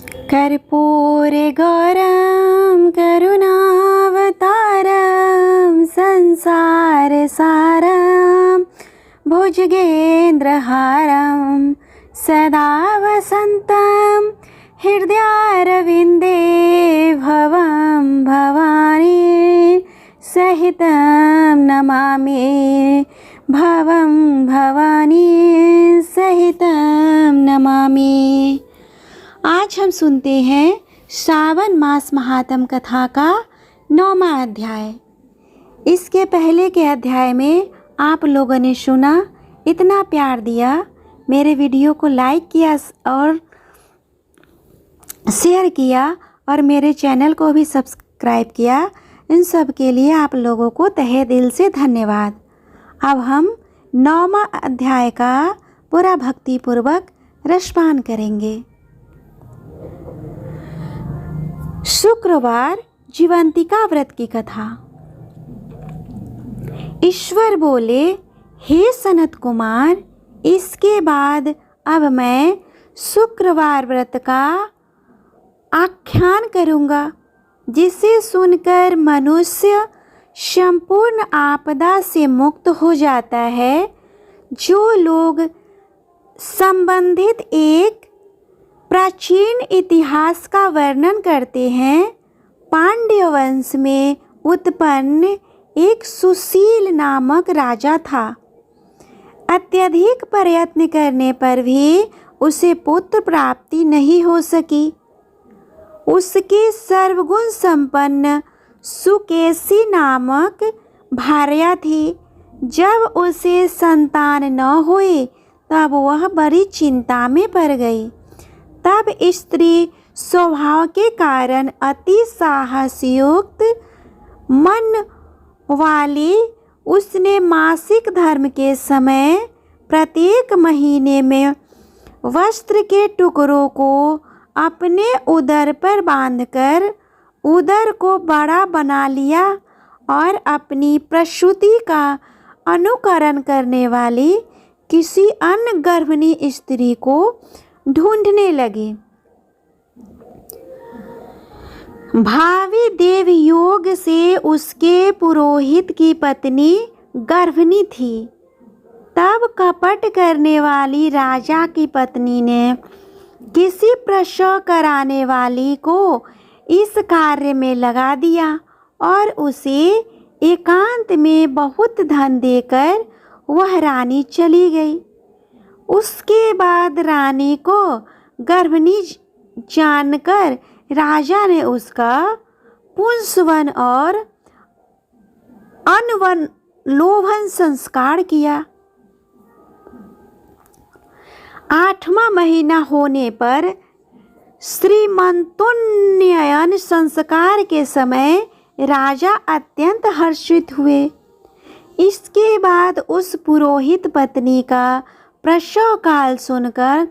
कर्पूरे गौरं करुणावतारं संसारसारं भुजगेन्द्रहारं सदा वसन्तं हृदयारविन्दे भवं भवानी सहितं नमामि भवं भवानी सहितं नमामि। आज हम सुनते हैं श्रावण मास महात्म कथा का 9वां अध्याय। इसके पहले के अध्याय में आप लोगों ने सुना, इतना प्यार दिया, मेरे वीडियो को लाइक किया और शेयर किया और मेरे चैनल को भी सब्सक्राइब किया। इन सब के लिए आप लोगों को तहे दिल से धन्यवाद। अब हम 9वां अध्याय का पूरा भक्तिपूर्वक रसपान करेंगे। शुक्रवार जीवंतिका व्रत की कथा। ईश्वर बोले, हे सनत कुमार, इसके बाद अब मैं शुक्रवार व्रत का आख्यान करूँगा, जिसे सुनकर मनुष्य संपूर्ण आपदा से मुक्त हो जाता है। जो लोग संबंधित एक प्राचीन इतिहास का वर्णन करते हैं, पांड्य वंश में उत्पन्न एक सुशील नामक राजा था। अत्यधिक प्रयत्न करने पर भी उसे पुत्र प्राप्ति नहीं हो सकी। उसके सर्वगुण संपन्न सुकेशी नामक भार्या थी। जब उसे संतान न हुए तब वह बड़ी चिंता में पड़ गई। तब स्त्री स्वभाव के कारण अति साहसयुक्त मन वाली उसने मासिक धर्म के समय प्रत्येक महीने में वस्त्र के टुकड़ों को अपने उदर पर बांधकर उदर को बड़ा बना लिया और अपनी प्रसूति का अनुकरण करने वाली किसी अन्य गर्भिणी स्त्री को ढूंढने लगी। भावी देव योग से उसके पुरोहित की पत्नी गर्भिणी थी। तब कपट करने वाली राजा की पत्नी ने किसी प्रसव कराने वाली को इस कार्य में लगा दिया और उसे एकांत में बहुत धन देकर वह रानी चली गई। उसके बाद रानी को गर्भिणी जानकर राजा ने उसका पुंसवन और अनवलोभन संस्कार किया। 8वां महीना होने पर श्रीमंतोन्नयन संस्कार के समय राजा अत्यंत हर्षित हुए। इसके बाद उस पुरोहित पत्नी का प्रसव काल सुनकर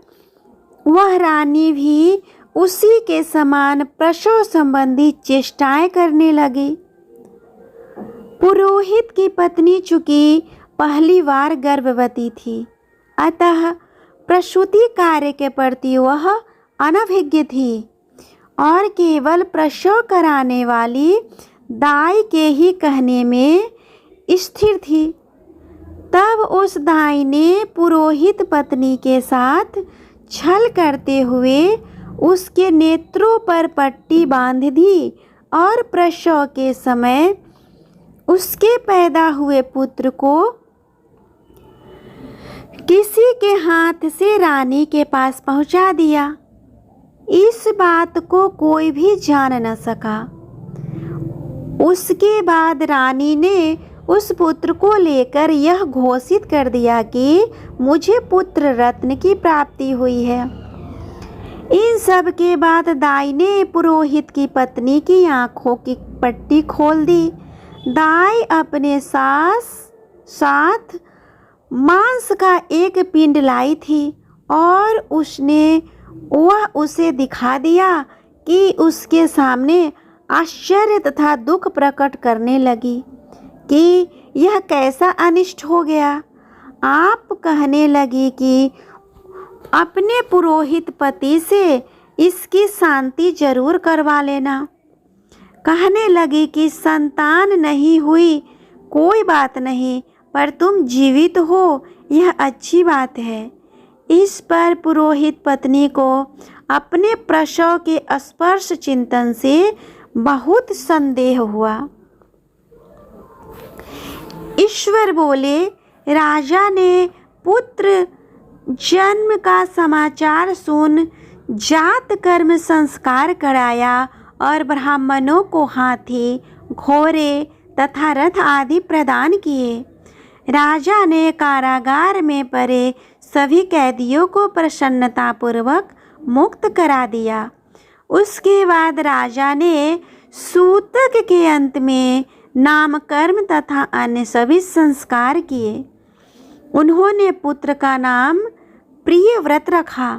वह रानी भी उसी के समान प्रसव संबंधी चेष्टाएं करने लगी। पुरोहित की पत्नी चूंकि पहली बार गर्भवती थी, अतः प्रसूति कार्य के प्रति वह अनभिज्ञ थी और केवल प्रसव कराने वाली दाई के ही कहने में स्थिर थी। तब उस दाई ने पुरोहित पत्नी के साथ छल करते हुए उसके नेत्रों पर पट्टी बांध दी और प्रसव के समय उसके पैदा हुए पुत्र को किसी के हाथ से रानी के पास पहुंचा दिया। इस बात को कोई भी जान न सका। उसके बाद रानी ने उस पुत्र को लेकर यह घोषित कर दिया कि मुझे पुत्र रत्न की प्राप्ति हुई है। इन सब के बाद दाई ने पुरोहित की पत्नी की आंखों की पट्टी खोल दी। दाई अपने साथ मांस का एक पिंड लाई थी और वह उसे दिखा दिया कि उसके सामने आश्चर्य तथा दुख प्रकट करने लगी कि यह कैसा अनिष्ट हो गया। आप कहने लगी कि अपने पुरोहित पति से इसकी शांति जरूर करवा लेना। कहने लगी कि संतान नहीं हुई कोई बात नहीं, पर तुम जीवित हो यह अच्छी बात है। इस पर पुरोहित पत्नी को अपने प्रसव के स्पर्श चिंतन से बहुत संदेह हुआ। ईश्वर बोले, राजा ने पुत्र जन्म का समाचार सुन जात कर्म संस्कार कराया और ब्राह्मणों को हाथी, घोड़े तथा रथ आदि प्रदान किए। राजा ने कारागार में पड़े सभी कैदियों को प्रसन्नतापूर्वक मुक्त करा दिया। उसके बाद राजा ने सूतक के अंत में नामकर्म तथा अन्य सभी संस्कार किए। उन्होंने पुत्र का नाम प्रियव्रत रखा।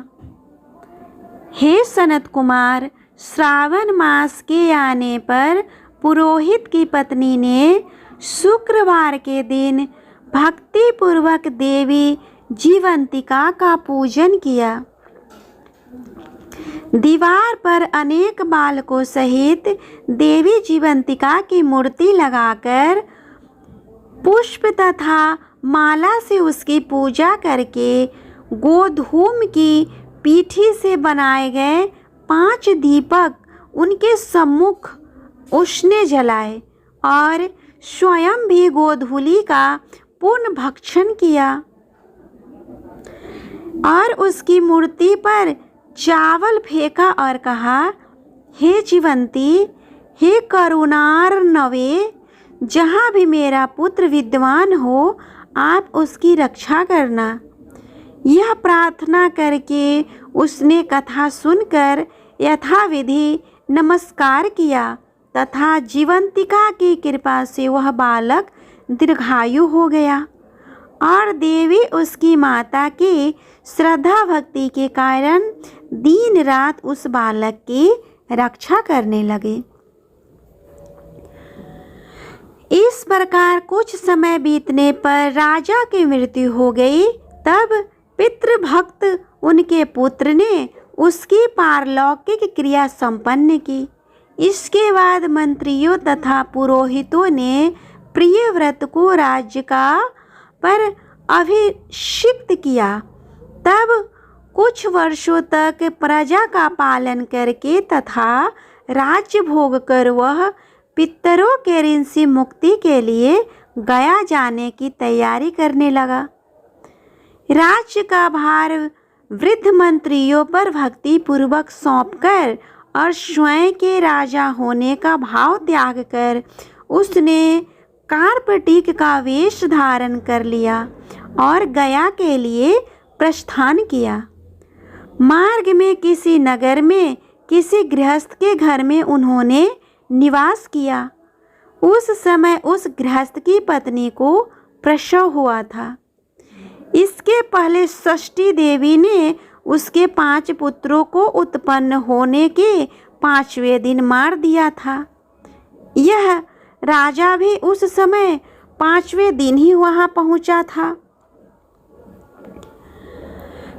हे सनत कुमार, श्रावण मास के आने पर पुरोहित की पत्नी ने शुक्रवार के दिन भक्ति पूर्वक देवी जीवंतिका का पूजन किया। दीवार पर अनेक बालकों सहित देवी जीवंतिका की मूर्ति लगाकर पुष्प तथा माला से उसकी पूजा करके गोधूम की पीठी से बनाए गए 5 दीपक उनके सम्मुख उसने जलाए और स्वयं भी गोधूली का पूर्ण भक्षण किया और उसकी मूर्ति पर चावल फेंका और कहा, हे जीवंती, हे करुणार्णवे, जहाँ भी मेरा पुत्र विद्वान हो आप उसकी रक्षा करना। यह प्रार्थना करके उसने कथा सुनकर यथाविधि नमस्कार किया तथा जीवंतिका की कृपा से वह बालक दीर्घायु हो गया और देवी उसकी माता की श्रद्धा भक्ति के कारण दिन रात उस बालक की रक्षा करने लगे। इस प्रकार कुछ समय बीतने पर राजा की मृत्यु हो गई। तब पितृभक्त उनके पुत्र ने उसकी पारलौकिक क्रिया संपन्न की। इसके बाद मंत्रियों तथा पुरोहितों ने प्रियव्रत को राज्य का पर अभिषिक्त किया। तब कुछ वर्षों तक प्रजा का पालन करके तथा राज्य भोग कर वह पितरों के ऋण से मुक्ति के लिए गया जाने की तैयारी करने लगा। राज्य का भार वृद्ध मंत्रियों पर भक्ति पूर्वक सौंपकर और स्वयं के राजा होने का भाव त्याग कर उसने कार्पटीक का वेश धारण कर लिया और गया के लिए प्रस्थान किया। मार्ग में किसी नगर में किसी गृहस्थ के घर में उन्होंने निवास किया। उस समय उस गृहस्थ की पत्नी को प्रसव हुआ था। इसके पहले षष्ठी देवी ने उसके 5 पुत्रों को उत्पन्न होने के 5वें दिन मार दिया था। यह राजा भी उस समय 5वें दिन ही वहां पहुंचा था।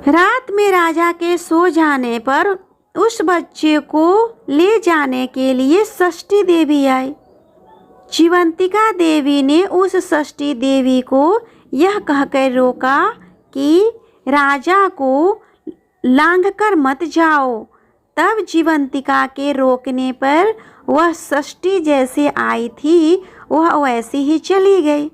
रात में राजा के सो जाने पर उस बच्चे को ले जाने के लिए षष्ठी देवी आई। जीवंतिका देवी ने उस षष्ठी देवी को यह कहकर रोका कि राजा को लांघकर मत जाओ। तब जीवंतिका के रोकने पर वह षष्ठी जैसे आई थी वह वैसे ही चली गई।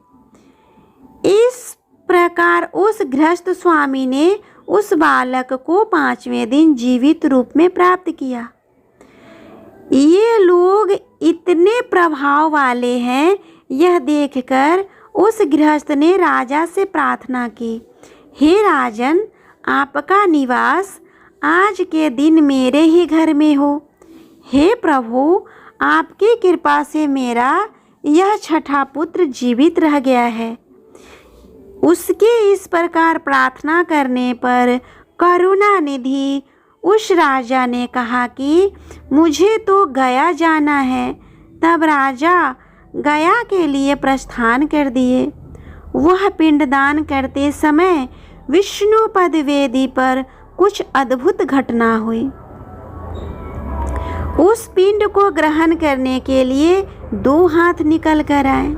इस प्रकार उस गृहस्थ स्वामी ने उस बालक को 5वें दिन जीवित रूप में प्राप्त किया। ये लोग इतने प्रभाव वाले हैं, यह देखकर उस गृहस्थ ने राजा से प्रार्थना की, हे राजन, आपका निवास आज के दिन मेरे ही घर में हो। हे प्रभु, आपकी कृपा से मेरा यह 6ठा पुत्र जीवित रह गया है। उसके इस प्रकार प्रार्थना करने पर करुणा निधि उस राजा ने कहा कि मुझे तो गया जाना है। तब राजा गया के लिए प्रस्थान कर दिए। वह पिंडदान करते समय विष्णुपद वेदी पर कुछ अद्भुत घटना हुई। उस पिंड को ग्रहण करने के लिए 2 हाथ निकल कर आए।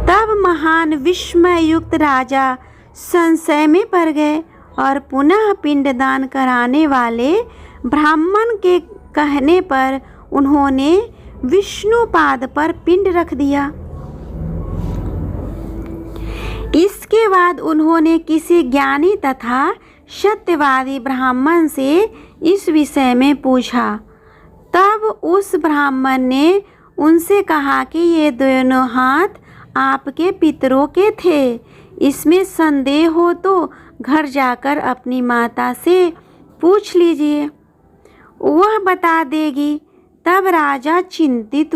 तब महान विस्मय युक्त राजा संशय में पड़ गए और पुनः पिंडदान कराने वाले ब्राह्मण के कहने पर उन्होंने विष्णुपाद पर पिंड रख दिया। इसके बाद उन्होंने किसी ज्ञानी तथा सत्यवादी ब्राह्मण से इस विषय में पूछा। तब उस ब्राह्मण ने उनसे कहा कि ये दोनों हाथ आपके पितरों के थे। इसमें संदेह हो तो घर जाकर अपनी माता से पूछ लीजिए, वह बता देगी। तब राजा चिंतित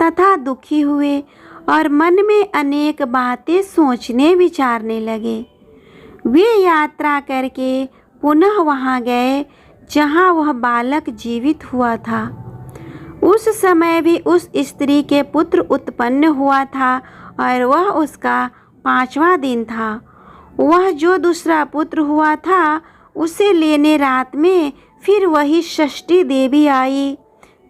तथा दुखी हुए और मन में अनेक बातें सोचने विचारने लगे। वे यात्रा करके पुनः वहां गए जहां वह बालक जीवित हुआ था। उस समय भी उस स्त्री के पुत्र उत्पन्न हुआ था और वह उसका 5वां दिन था। वह जो दूसरा पुत्र हुआ था उसे लेने रात में फिर वही षष्ठी देवी आई।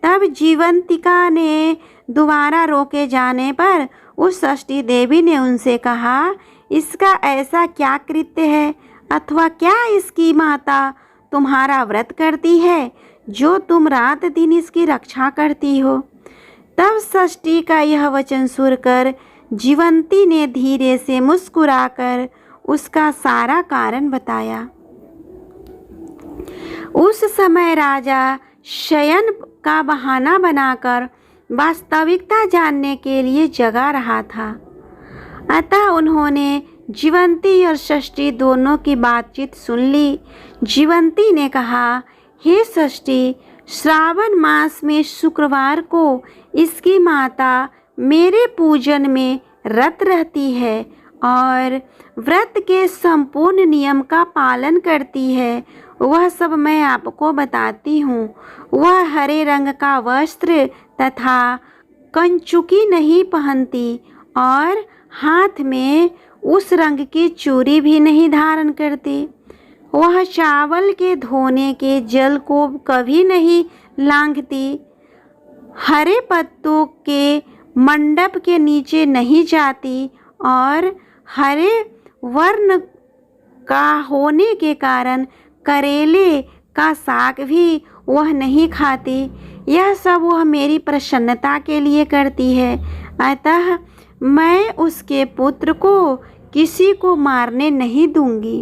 तब जीवंतिका ने दोबारा रोके जाने पर उस षष्ठी देवी ने उनसे कहा, इसका ऐसा क्या कृत्य है अथवा क्या इसकी माता तुम्हारा व्रत करती है जो तुम रात दिन इसकी रक्षा करती हो। तब षष्ठी का यह वचन सुनकर जीवंती ने धीरे से मुस्कुराकर उसका सारा कारण बताया। उस समय राजा शयन का बहाना बनाकर वास्तविकता जानने के लिए जगा रहा था। अतः उन्होंने जीवंती और षष्ठी दोनों की बातचीत सुन ली। जीवंती ने कहा, हे षष्ठी, श्रावण मास में शुक्रवार को इसकी माता मेरे पूजन में रत रहती है और व्रत के संपूर्ण नियम का पालन करती है। वह सब मैं आपको बताती हूँ। वह हरे रंग का वस्त्र तथा कंचुकी नहीं पहनती और हाथ में उस रंग की चूड़ी भी नहीं धारण करती। वह चावल के धोने के जल को कभी नहीं लांघती। हरे पत्तों के मंडप के नीचे नहीं जाती और हरे वर्ण का होने के कारण करेले का साग भी वह नहीं खाती। यह सब वह मेरी प्रसन्नता के लिए करती है। अतः मैं उसके पुत्र को किसी को मारने नहीं दूंगी।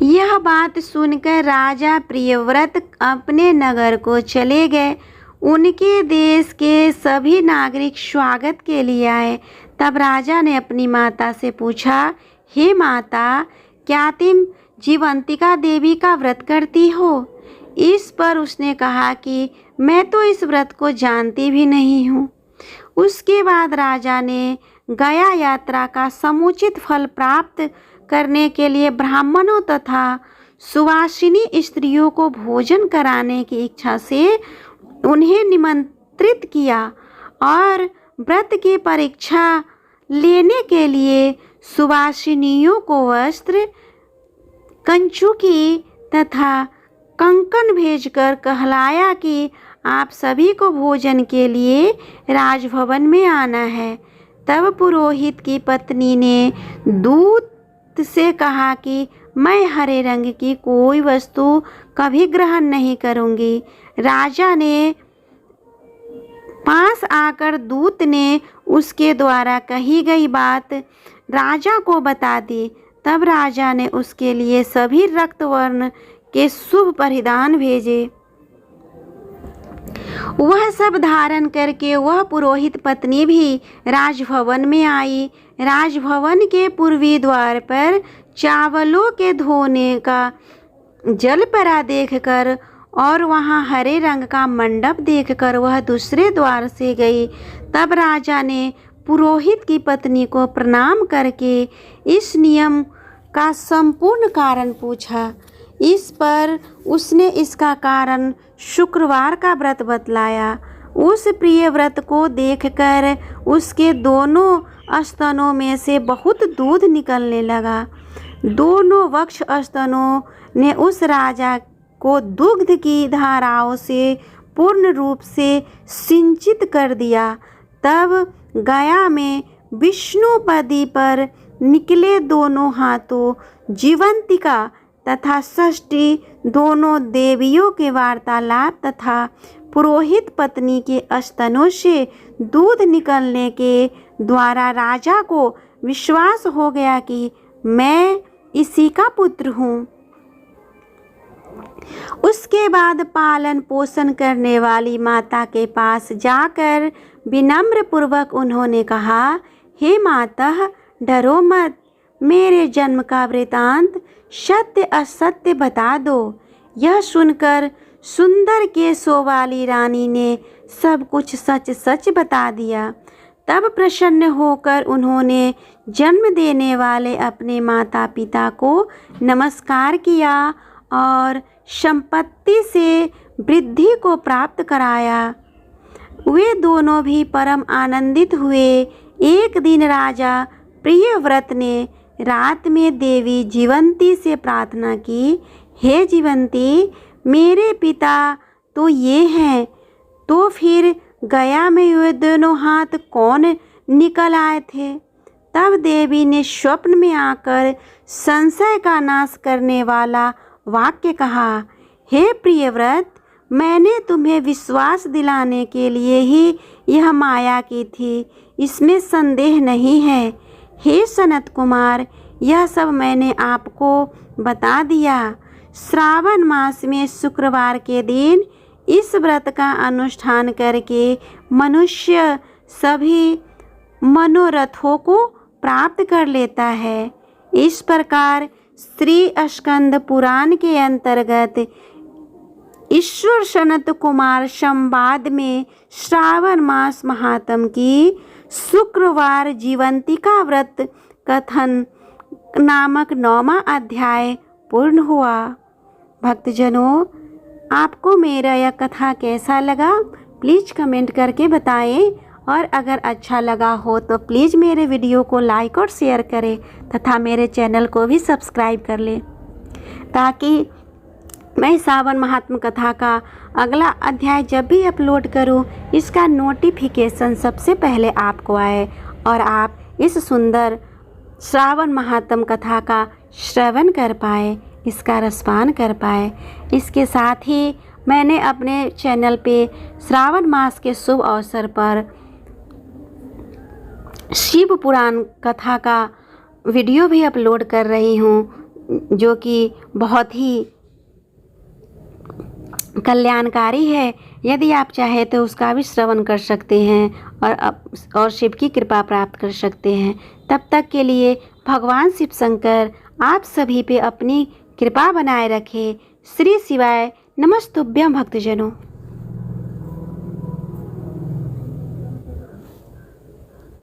यह बात सुनकर राजा प्रियव्रत अपने नगर को चले गए। उनके देश के सभी नागरिक स्वागत के लिए आए। तब राजा ने अपनी माता से पूछा, हे माता, क्या तुम जीवंतिका देवी का व्रत करती हो? इस पर उसने कहा कि मैं तो इस व्रत को जानती भी नहीं हूँ। उसके बाद राजा ने गया यात्रा का समुचित फल प्राप्त करने के लिए ब्राह्मणों तथा सुवासिनी स्त्रियों को भोजन कराने की इच्छा से उन्हें निमंत्रित किया और व्रत की परीक्षा लेने के लिए सुवासिनियों को वस्त्र, कंचुकी तथा कंकन भेजकर कहलाया कि आप सभी को भोजन के लिए राजभवन में आना है। तब पुरोहित की पत्नी ने दूत से कहा कि मैं हरे रंग की कोई वस्तु कभी ग्रहण नहीं करूंगी। राजा ने पास आकर दूत ने उसके द्वारा कही गई बात राजा को बता दी। तब राजा ने उसके लिए सभी रक्त वर्ण के शुभ परिधान भेजे। वह सब धारण करके वह पुरोहित पत्नी भी राजभवन में आई। राजभवन के पूर्वी द्वार पर चावलों के धोने का जल पड़ा देखकर और वहां हरे रंग का मंडप देखकर वह दूसरे द्वार से गई। तब राजा ने पुरोहित की पत्नी को प्रणाम करके इस नियम का संपूर्ण कारण पूछा। इस पर उसने इसका कारण शुक्रवार का व्रत बतलाया। उस प्रिय व्रत को देखकर उसके दोनों स्तनों में से बहुत दूध निकलने लगा। दोनों वक्ष स्तनों ने उस राजा को दुग्ध की धाराओं से पूर्ण रूप से सिंचित कर दिया। तब गया में विष्णुपदी पर निकले दोनों हाथों जीवंतिका तथा षष्ठी दोनों देवियों के वार्तालाप तथा पुरोहित पत्नी के स्तनों से दूध निकलने के द्वारा राजा को विश्वास हो गया कि मैं इसी का पुत्र हूँ। उसके बाद पालन पोषण करने वाली माता के पास जाकर विनम्र पूर्वक उन्होंने कहा, हे माता, डरो मत, मेरे जन्म का वृतांत सत्य असत्य बता दो। यह सुनकर सुंदर केशों वाली रानी ने सब कुछ सच सच बता दिया। तब प्रसन्न होकर उन्होंने जन्म देने वाले अपने माता पिता को नमस्कार किया और संपत्ति से वृद्धि को प्राप्त कराया। वे दोनों भी परम आनंदित हुए। एक दिन राजा प्रियव्रत ने रात में देवी जीवंती से प्रार्थना की, हे जीवंती, मेरे पिता तो ये हैं, तो फिर गया में वे दोनों हाथ कौन निकल आए थे? तब देवी ने स्वप्न में आकर संशय का नाश करने वाला वाक्य कहा, हे प्रियव्रत, मैंने तुम्हें विश्वास दिलाने के लिए ही यह माया की थी, इसमें संदेह नहीं है। हे सनत कुमार, यह सब मैंने आपको बता दिया। श्रावण मास में शुक्रवार के दिन इस व्रत का अनुष्ठान करके मनुष्य सभी मनोरथों को प्राप्त कर लेता है। इस प्रकार श्री स्कंद पुराण के अंतर्गत ईश्वर सनत कुमार संवाद में श्रावण मास महात्म की शुक्रवार जीवंतिका व्रत कथन नामक 9वां अध्याय पूर्ण हुआ। भक्तजनों, आपको मेरा यह कथा कैसा लगा प्लीज़ कमेंट करके बताएं, और अगर अच्छा लगा हो तो प्लीज़ मेरे वीडियो को लाइक और शेयर करें तथा मेरे चैनल को भी सब्सक्राइब कर लें, ताकि मैं श्रावण महात्म कथा का अगला अध्याय जब भी अपलोड करूं इसका नोटिफिकेशन सबसे पहले आपको आए और आप इस सुंदर श्रावण महात्म कथा का श्रवण कर पाए, इसका रसपान कर पाए। इसके साथ ही मैंने अपने चैनल पे श्रावण मास के शुभ अवसर पर शिव पुराण कथा का वीडियो भी अपलोड कर रही हूँ, जो कि बहुत ही कल्याणकारी है। यदि आप चाहे तो उसका भी श्रवण कर सकते हैं और शिव की कृपा प्राप्त कर सकते हैं। तब तक के लिए भगवान शिव शंकर आप सभी पे अपनी कृपा बनाए रखे। श्री शिवाय नमस्तुभ्यं भक्तजनों।